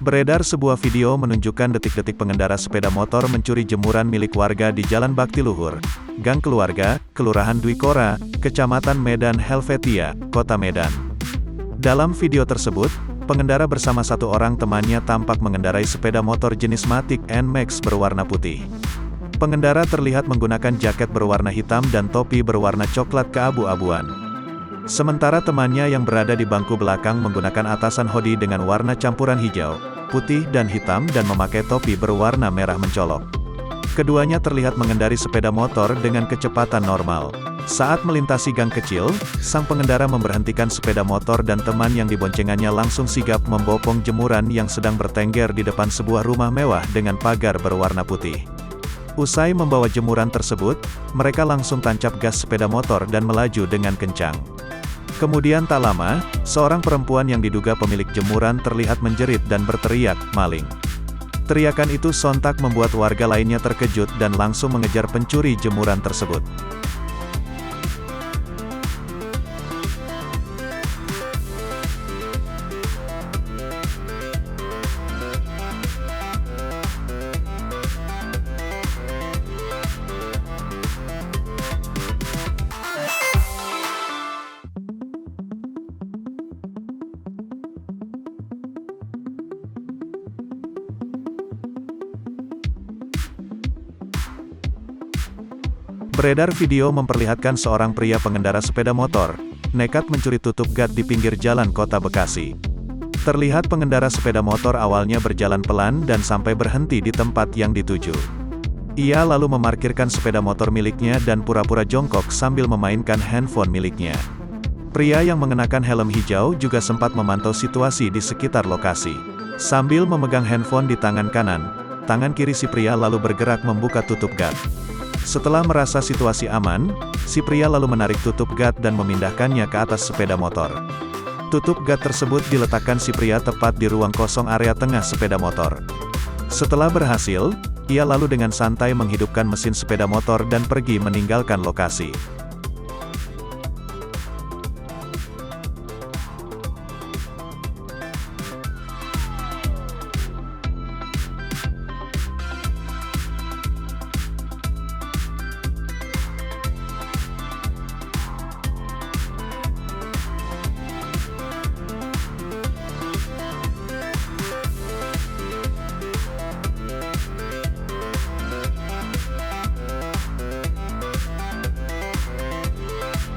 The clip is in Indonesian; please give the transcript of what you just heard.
Beredar sebuah video menunjukkan detik-detik pengendara sepeda motor mencuri jemuran milik warga di Jalan Bakti Luhur, Gang Keluarga, Kelurahan Dwi Kora, Kecamatan Medan Helvetia, Kota Medan. Dalam video tersebut, pengendara bersama satu orang temannya tampak mengendarai sepeda motor jenis Matic NMAX berwarna putih. Pengendara terlihat menggunakan jaket berwarna hitam dan topi berwarna coklat keabu-abuan. Sementara temannya yang berada di bangku belakang menggunakan atasan hoodie dengan warna campuran hijau, putih dan hitam dan memakai topi berwarna merah mencolok. Keduanya terlihat mengendari sepeda motor dengan kecepatan normal. Saat melintasi gang kecil, sang pengendara memberhentikan sepeda motor dan teman yang diboncengannya langsung sigap membopong jemuran yang sedang bertengger di depan sebuah rumah mewah dengan pagar berwarna putih. Usai membawa jemuran tersebut, mereka langsung tancap gas sepeda motor dan melaju dengan kencang. Kemudian tak lama, seorang perempuan yang diduga pemilik jemuran terlihat menjerit dan berteriak, "Maling!" Teriakan itu sontak membuat warga lainnya terkejut dan langsung mengejar pencuri jemuran tersebut. Beredar video memperlihatkan seorang pria pengendara sepeda motor, nekat mencuri tutup gat di pinggir jalan kota Bekasi. Terlihat pengendara sepeda motor awalnya berjalan pelan dan sampai berhenti di tempat yang dituju. Ia lalu memarkirkan sepeda motor miliknya dan pura-pura jongkok sambil memainkan handphone miliknya. Pria yang mengenakan helm hijau juga sempat memantau situasi di sekitar lokasi. Sambil memegang handphone di tangan kanan, tangan kiri si pria lalu bergerak membuka tutup gat. Setelah merasa situasi aman, si pria lalu menarik tutup gat dan memindahkannya ke atas sepeda motor. Tutup gat tersebut diletakkan si pria tepat di ruang kosong area tengah sepeda motor. Setelah berhasil, ia lalu dengan santai menghidupkan mesin sepeda motor dan pergi meninggalkan lokasi.